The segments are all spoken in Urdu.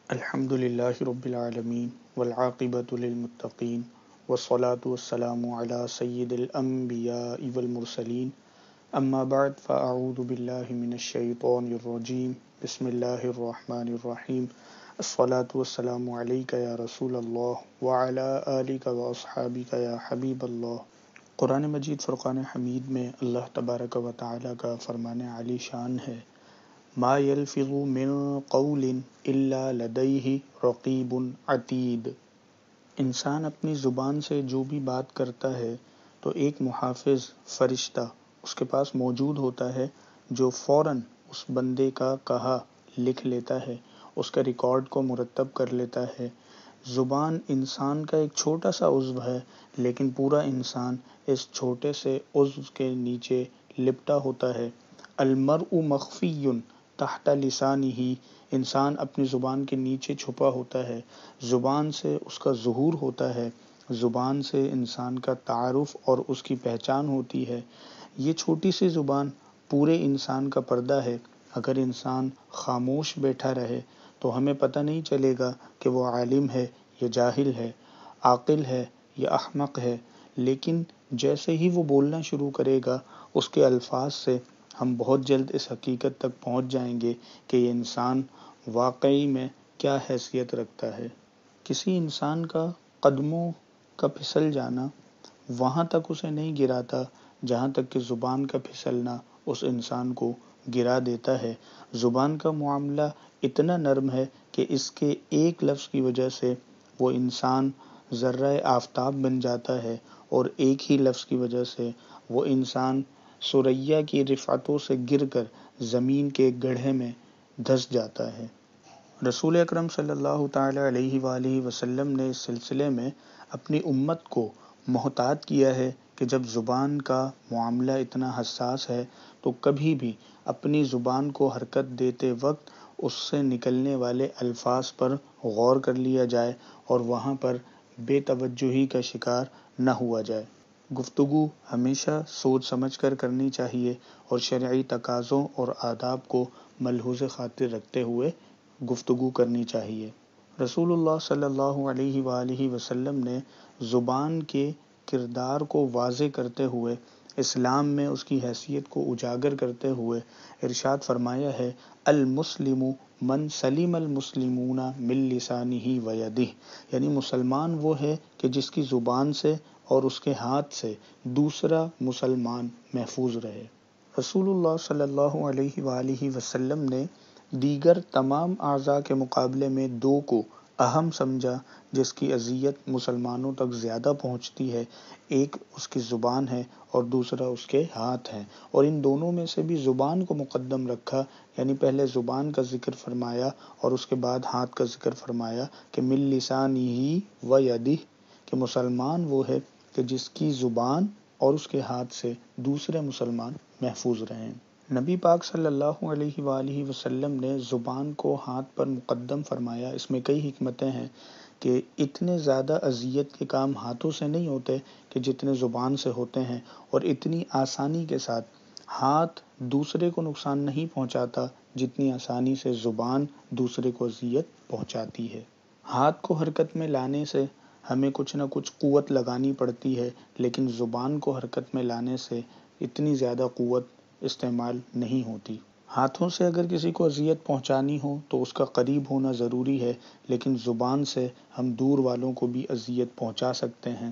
الحمد للہ رب العالمین والعاقبۃ للمتقین والصلاة والسلام علی سید الانبیاء والمرسلین اما بعد فاعوذ باللہ من الشیطان الرجیم بسم اللہ الرحمن الرحیم الصلاة والسلام علیک یا رسول اللہ وعلی آلک واصحابک یا حبیب اللہ۔ قرآن مجید فرقان حمید میں اللہ تبارک و تعالی کا فرمان علی شان ہے، ما یلفظ من قول الا لدیہ رقیب عتید۔ انسان اپنی زبان سے جو بھی بات کرتا ہے تو ایک محافظ فرشتہ اس کے پاس موجود ہوتا ہے جو فوراً اس بندے کا کہا لکھ لیتا ہے، اس کا ریکارڈ کو مرتب کر لیتا ہے۔ زبان انسان کا ایک چھوٹا سا عضو ہے، لیکن پورا انسان اس چھوٹے سے عضو کے نیچے لپٹا ہوتا ہے۔ المرء مخفی تحت لسانہ، انسان اپنی زبان کے نیچے چھپا ہوتا ہے۔ زبان سے اس کا ظہور ہوتا ہے، زبان سے انسان کا تعارف اور اس کی پہچان ہوتی ہے۔ یہ چھوٹی سی زبان پورے انسان کا پردہ ہے۔ اگر انسان خاموش بیٹھا رہے تو ہمیں پتہ نہیں چلے گا کہ وہ عالم ہے یا جاہل ہے، عاقل ہے یا احمق ہے، لیکن جیسے ہی وہ بولنا شروع کرے گا اس کے الفاظ سے ہم بہت جلد اس حقیقت تک پہنچ جائیں گے کہ یہ انسان واقعی میں کیا حیثیت رکھتا ہے۔ کسی انسان کا قدموں کا پھسل جانا وہاں تک اسے نہیں گراتا جہاں تک کہ زبان کا پھسلنا اس انسان کو گرا دیتا ہے۔ زبان کا معاملہ اتنا نرم ہے کہ اس کے ایک لفظ کی وجہ سے وہ انسان ذرہ آفتاب بن جاتا ہے، اور ایک ہی لفظ کی وجہ سے وہ انسان ثریا کی رفعتوں سے گر کر زمین کے گڑھے میں دھس جاتا ہے۔ رسول اکرم صلی اللہ تعالی علیہ وآلہ وسلم نے اس سلسلے میں اپنی امت کو محتاط کیا ہے کہ جب زبان کا معاملہ اتنا حساس ہے تو کبھی بھی اپنی زبان کو حرکت دیتے وقت اس سے نکلنے والے الفاظ پر غور کر لیا جائے اور وہاں پر بے توجہی کا شکار نہ ہوا جائے۔ گفتگو ہمیشہ سوچ سمجھ کر کرنی چاہیے اور شرعی تقاضوں اور آداب کو ملحوظ خاطر رکھتے ہوئے گفتگو کرنی چاہیے۔ رسول اللہ صلی اللہ علیہ وآلہ وسلم نے زبان کے کردار کو واضح کرتے ہوئے، اسلام میں اس کی حیثیت کو اجاگر کرتے ہوئے ارشاد فرمایا ہے، المسلم من سلم المسلمون من لسانہ ویدہ، یعنی مسلمان وہ ہے کہ جس کی زبان سے اور اس کے ہاتھ سے دوسرا مسلمان محفوظ رہے۔ رسول اللہ صلی اللہ علیہ وآلہ وسلم نے دیگر تمام اعضاء کے مقابلے میں دو کو اہم سمجھا جس کی اذیت مسلمانوں تک زیادہ پہنچتی ہے، ایک اس کی زبان ہے اور دوسرا اس کے ہاتھ ہے، اور ان دونوں میں سے بھی زبان کو مقدم رکھا، یعنی پہلے زبان کا ذکر فرمایا اور اس کے بعد ہاتھ کا ذکر فرمایا کہ من لسانہ و یدہ، کہ مسلمان وہ ہے کہ جس کی زبان اور اس کے ہاتھ سے دوسرے مسلمان محفوظ رہیں۔ نبی پاک صلی اللہ علیہ وآلہ وسلم نے زبان کو ہاتھ پر مقدم فرمایا۔ اس میں کئی حکمتیں ہیں کہ اتنے زیادہ اذیت کے کام ہاتھوں سے نہیں ہوتے کہ جتنے زبان سے ہوتے ہیں، اور اتنی آسانی کے ساتھ ہاتھ دوسرے کو نقصان نہیں پہنچاتا جتنی آسانی سے زبان دوسرے کو اذیت پہنچاتی ہے۔ ہاتھ کو حرکت میں لانے سے ہمیں کچھ نہ کچھ قوت لگانی پڑتی ہے، لیکن زبان کو حرکت میں لانے سے اتنی زیادہ قوت استعمال نہیں ہوتی۔ ہاتھوں سے اگر کسی کو اذیت پہنچانی ہو تو اس کا قریب ہونا ضروری ہے، لیکن زبان سے ہم دور والوں کو بھی اذیت پہنچا سکتے ہیں۔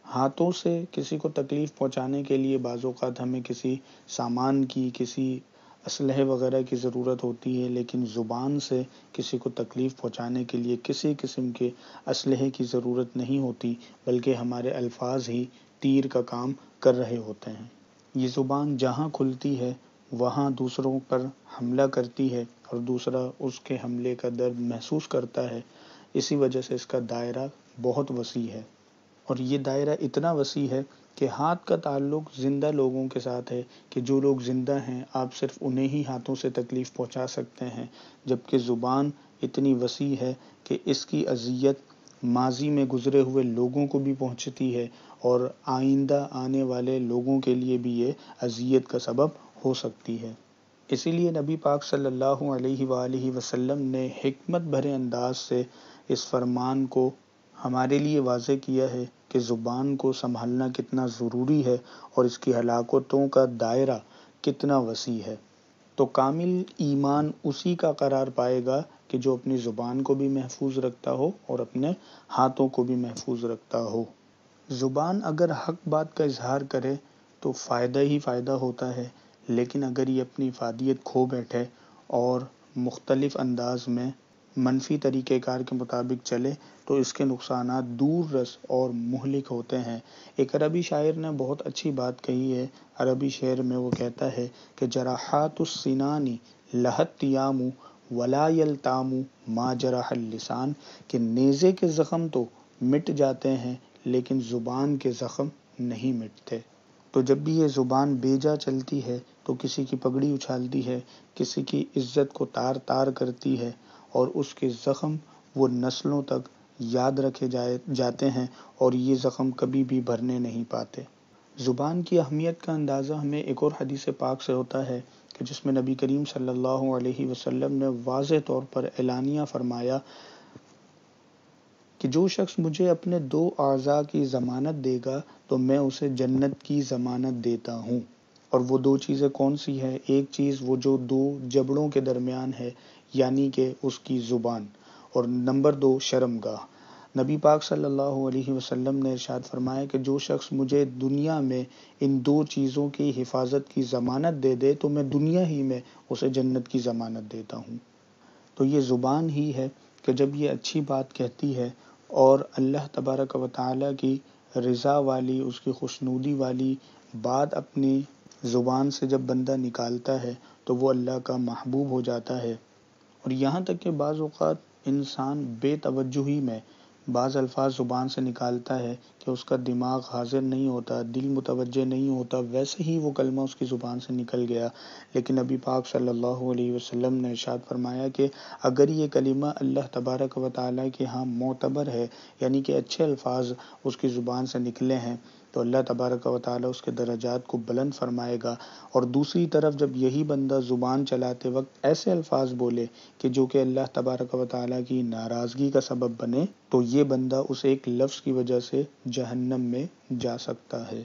ہاتھوں سے کسی کو تکلیف پہنچانے کے لیے بعض اوقات ہمیں کسی سامان کی، کسی اسلحے وغیرہ کی ضرورت ہوتی ہے، لیکن زبان سے کسی کو تکلیف پہنچانے کے لیے کسی قسم کے اسلحے کی ضرورت نہیں ہوتی، بلکہ ہمارے الفاظ ہی تیر کا کام کر رہے ہوتے ہیں۔ یہ زبان جہاں کھلتی ہے وہاں دوسروں پر حملہ کرتی ہے اور دوسرا اس کے حملے کا درد محسوس کرتا ہے، اسی وجہ سے اس کا دائرہ بہت وسیع ہے۔ اور یہ دائرہ اتنا وسیع ہے کہ ہاتھ کا تعلق زندہ لوگوں کے ساتھ ہے کہ جو لوگ زندہ ہیں آپ صرف انہیں ہی ہاتھوں سے تکلیف پہنچا سکتے ہیں، جبکہ زبان اتنی وسیع ہے کہ اس کی اذیت ماضی میں گزرے ہوئے لوگوں کو بھی پہنچتی ہے اور آئندہ آنے والے لوگوں کے لیے بھی یہ اذیت کا سبب ہو سکتی ہے۔ اسی لیے نبی پاک صلی اللہ علیہ وآلہ وسلم نے حکمت بھرے انداز سے اس فرمان کو ہمارے لیے واضح کیا ہے کہ زبان کو سنبھالنا کتنا ضروری ہے اور اس کی ہلاکتوں کا دائرہ کتنا وسیع ہے۔ تو کامل ایمان اسی کا قرار پائے گا کہ جو اپنی زبان کو بھی محفوظ رکھتا ہو اور اپنے ہاتھوں کو بھی محفوظ رکھتا ہو۔ زبان اگر حق بات کا اظہار کرے تو فائدہ ہی فائدہ ہوتا ہے، لیکن اگر یہ اپنی افادیت کھو بیٹھے اور مختلف انداز میں منفی طریقہ کار کے مطابق چلے تو اس کے نقصانات دور رس اور مہلک ہوتے ہیں۔ ایک عربی شاعر نے بہت اچھی بات کہی ہے۔ عربی شعر میں وہ کہتا ہے کہ جراحات السنان لہت تیام ولا یلتام ما جرح اللسان، کہ نیزے کے زخم تو مٹ جاتے ہیں لیکن زبان کے زخم نہیں مٹتے۔ تو جب بھی یہ زبان بیجا چلتی ہے تو کسی کی پگڑی اچھالتی ہے، کسی کی عزت کو تار تار کرتی ہے، اور اس کے زخم وہ نسلوں تک یاد رکھے جاتے ہیں اور یہ زخم کبھی بھی بھرنے نہیں پاتے۔ زبان کی اہمیت کا اندازہ ہمیں ایک اور حدیث پاک سے ہوتا ہے کہ جس میں نبی کریم صلی اللہ علیہ وسلم نے واضح طور پر اعلانیہ فرمایا کہ جو شخص مجھے اپنے 2 اعضاء کی ضمانت دے گا تو میں اسے جنت کی ضمانت دیتا ہوں۔ اور وہ 2 چیزیں کون سی ہے؟ ایک چیز وہ جو 2 جبڑوں کے درمیان ہے، یعنی کہ اس کی زبان، اور نمبر 2 شرمگاہ۔ نبی پاک صلی اللہ علیہ وسلم نے ارشاد فرمایا کہ جو شخص مجھے دنیا میں ان 2 چیزوں کی حفاظت کی ضمانت دے دے تو میں دنیا ہی میں اسے جنت کی ضمانت دیتا ہوں۔ تو یہ زبان ہی ہے کہ جب یہ اچھی بات کہتی ہے اور اللہ تبارک و تعالیٰ کی رضا والی، اس کی خوشنودی والی بات اپنی زبان سے جب بندہ نکالتا ہے تو وہ اللہ کا محبوب ہو جاتا ہے۔ اور یہاں تک کہ بعض اوقات انسان بے توجہی میں بعض الفاظ زبان سے نکالتا ہے کہ اس کا دماغ حاضر نہیں ہوتا، دل متوجہ نہیں ہوتا، ویسے ہی وہ کلمہ اس کی زبان سے نکل گیا، لیکن نبی پاک صلی اللہ علیہ وسلم نے ارشاد فرمایا کہ اگر یہ کلمہ اللہ تبارک و تعالیٰ کے ہاں معتبر ہے، یعنی کہ اچھے الفاظ اس کی زبان سے نکلے ہیں، تو اللہ تبارک و تعالیٰ اس کے درجات کو بلند فرمائے گا۔ اور دوسری طرف جب یہی بندہ زبان چلاتے وقت ایسے الفاظ بولے کہ جو کہ اللہ تبارک و تعالیٰ کی ناراضگی کا سبب بنے تو یہ بندہ اس ایک لفظ کی وجہ سے جہنم میں جا سکتا ہے۔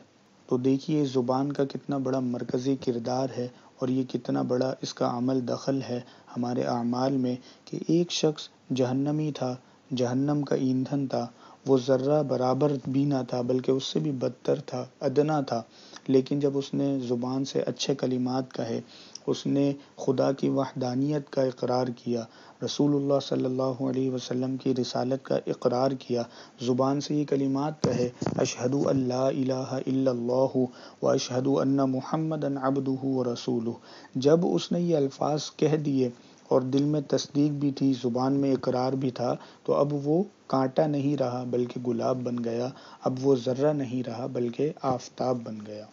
تو دیکھیے زبان کا کتنا بڑا مرکزی کردار ہے اور یہ کتنا بڑا اس کا عمل دخل ہے ہمارے اعمال میں، کہ ایک شخص جہنمی تھا، جہنم کا ایندھن تھا، وہ ذرہ برابر بھی نہ تھا بلکہ اس سے بھی بدتر تھا، ادنا تھا، لیکن جب اس نے زبان سے اچھے کلمات کہے، اس نے خدا کی وحدانیت کا اقرار کیا، رسول اللہ صلی اللہ علیہ وسلم کی رسالت کا اقرار کیا، زبان سے یہ کلمات کہے اشہد ان لا الہ الا اللہ و اشہد ان محمدًا عبدہ و رسولہ، جب اس نے یہ الفاظ کہہ دیے اور دل میں تصدیق بھی تھی، زبان میں اقرار بھی تھا، تو اب وہ کانٹا نہیں رہا بلکہ گلاب بن گیا، اب وہ ذرہ نہیں رہا بلکہ آفتاب بن گیا۔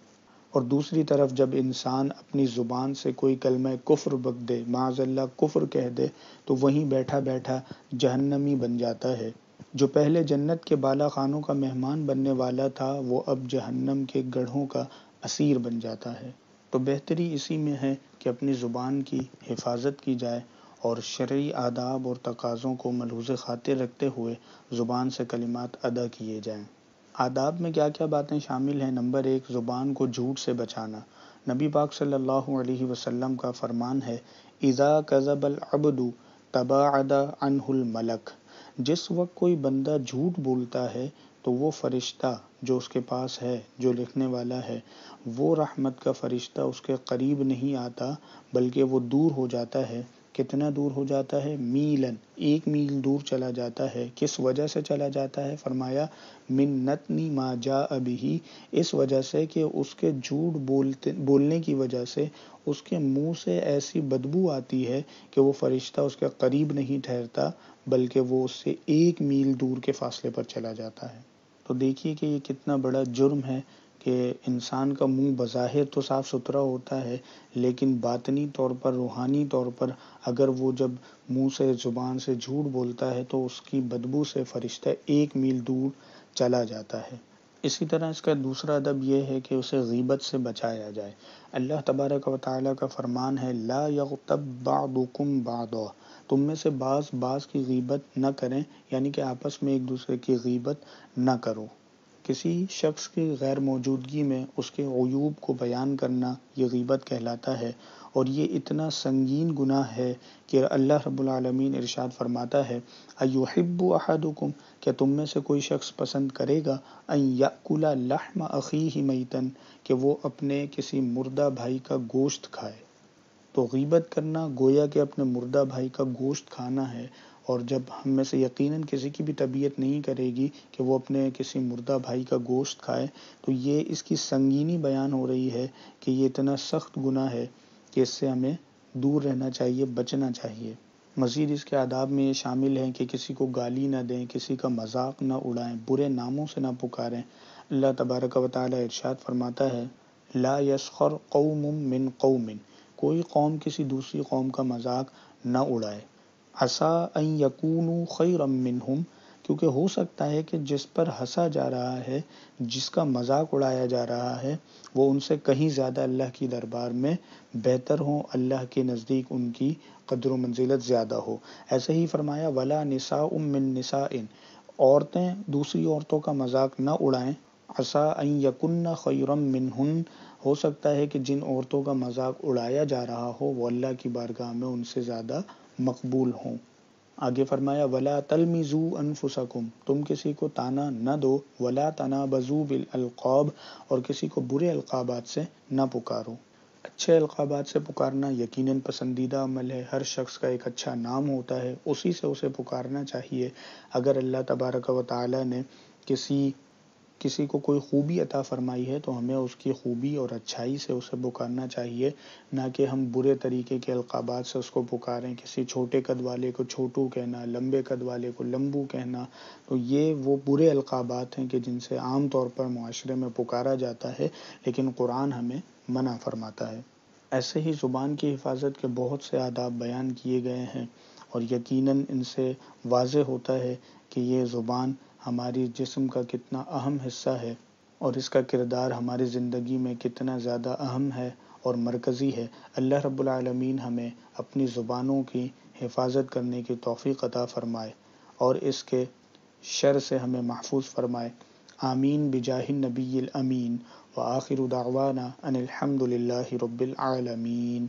اور دوسری طرف جب انسان اپنی زبان سے کوئی کلمہ کفر بک دے، معاذ اللہ کفر کہہ دے، تو وہیں بیٹھا بیٹھا جہنمی بن جاتا ہے۔ جو پہلے جنت کے بالا خانوں کا مہمان بننے والا تھا وہ اب جہنم کے گڑھوں کا اسیر بن جاتا ہے۔ تو بہتری اسی میں ہے کہ اپنی زبان کی حفاظت کی جائے اور شرعی آداب اور تقاضوں کو ملحوظ خاطر رکھتے ہوئے زبان سے کلمات ادا کیے جائیں۔ آداب میں کیا کیا باتیں شامل ہیں؟ نمبر 1، زبان کو جھوٹ سے بچانا۔ نبی پاک صلی اللہ علیہ وسلم کا فرمان ہے اذا کذب العبد تباعد عنہ الملک، جس وقت کوئی بندہ جھوٹ بولتا ہے تو وہ فرشتہ جو اس کے پاس ہے، جو لکھنے والا ہے، وہ رحمت کا فرشتہ اس کے قریب نہیں آتا بلکہ وہ دور ہو جاتا ہے۔ کتنا دور ہو جاتا ہے؟ میلن، 1 میل دور چلا جاتا ہے۔ کس وجہ سے چلا جاتا ہے؟ فرمایا من نتن ما جاء بہ، اس وجہ سے کہ اس کے جھوٹ بولنے کی وجہ سے اس کے منہ سے ایسی بدبو آتی ہے کہ وہ فرشتہ اس کے قریب نہیں ٹھہرتا بلکہ وہ اس سے 1 میل دور کے فاصلے پر چلا جاتا ہے۔ تو دیکھیے کہ یہ کتنا بڑا جرم ہے کہ انسان کا منہ بظاہر تو صاف ستھرا ہوتا ہے لیکن باطنی طور پر، روحانی طور پر اگر وہ جب منہ سے، زبان سے جھوٹ بولتا ہے تو اس کی بدبو سے فرشتہ 1 میل دور چلا جاتا ہے۔ اسی طرح اس کا دوسرا ادب یہ ہے کہ اسے غیبت سے بچایا جائے۔ اللہ تبارک و تعالیٰ کا فرمان ہے لا یغتب بعضکم بعضا، تم میں سے بعض کی غیبت نہ کریں، یعنی کہ آپس میں ایک دوسرے کی غیبت نہ کرو۔ کسی شخص کی غیر موجودگی میں اس کے عیوب کو بیان کرنا یہ غیبت کہلاتا ہے، اور یہ اتنا سنگین گناہ ہے کہ اللہ رب العالمین ارشاد فرماتا ہے ایحب احدکم، کیا تم میں سے کوئی شخص پسند کرے گا ان یأکل لحم اخیہ میتا، کہ وہ اپنے کسی مردہ بھائی کا گوشت کھائے۔ تو غیبت کرنا گویا کہ اپنے مردہ بھائی کا گوشت کھانا ہے، اور جب ہم میں سے یقیناً کسی کی بھی طبیعت نہیں کرے گی کہ وہ اپنے کسی مردہ بھائی کا گوشت کھائے، تو یہ اس کی سنگینی بیان ہو رہی ہے کہ یہ اتنا سخت گناہ ہے کہ اس سے ہمیں دور رہنا چاہیے، بچنا چاہیے۔ مزید اس کے آداب میں یہ شامل ہیں کہ کسی کو گالی نہ دیں، کسی کا مذاق نہ اڑائیں، برے ناموں سے نہ پکاریں۔ اللہ تبارک و تعالی ارشاد فرماتا ہے لا یسخر قوم من قوم، کوئی قوم کسی دوسری قوم کا مذاق نہ اڑائے۔ عسیٰ ان یکونوا خیرا منہم، کیونکہ ہو سکتا ہے کہ جس پر ہنسا جا رہا ہے، جس کا مذاق اڑایا جا رہا ہے، وہ ان سے کہیں زیادہ اللہ کی دربار میں بہتر ہوں، اللہ کے نزدیک ان کی قدر و منزلت زیادہ ہو۔ ایسے ہی فرمایا ولا نساء من نساء، عورتیں دوسری عورتوں کا مذاق نہ اڑائیں۔ عسیٰ ان یکن خیرا منہن، ہو سکتا ہے کہ جن عورتوں کا مذاق اڑایا جا رہا ہو وہ اللہ کی بارگاہ میں ان سے زیادہ مقبول ہوں۔ آگے فرمایا ولا تلمزوا انفسکم، تم کسی کو تانا نہ دو، ولا تنابزوا بالالقاب، اور کسی کو برے القابات سے نہ پکارو۔ اچھے القابات سے پکارنا یقیناً پسندیدہ عمل ہے، ہر شخص کا ایک اچھا نام ہوتا ہے، اسی سے اسے پکارنا چاہیے۔ اگر اللہ تبارک و تعالی نے کسی کو کوئی خوبی عطا فرمائی ہے تو ہمیں اس کی خوبی اور اچھائی سے اسے پکارنا چاہیے، نہ کہ ہم برے طریقے کے القابات سے اس کو پکاریں۔ کسی چھوٹے قد والے کو چھوٹو کہنا، لمبے قد والے کو لمبو کہنا، تو یہ وہ برے القابات ہیں کہ جن سے عام طور پر معاشرے میں پکارا جاتا ہے، لیکن قرآن ہمیں منع فرماتا ہے۔ ایسے ہی زبان کی حفاظت کے بہت سے آداب بیان کیے گئے ہیں، اور یقیناً ان سے واضح ہوتا ہے کہ یہ زبان ہماری جسم کا کتنا اہم حصہ ہے، اور اس کا کردار ہماری زندگی میں کتنا زیادہ اہم ہے اور مرکزی ہے۔ اللہ رب العالمین ہمیں اپنی زبانوں کی حفاظت کرنے کی توفیق عطا فرمائے، اور اس کے شر سے ہمیں محفوظ فرمائے۔ آمین بجاہ النبی الامین، وآخر دعوانا ان الحمد للہ رب العالمین۔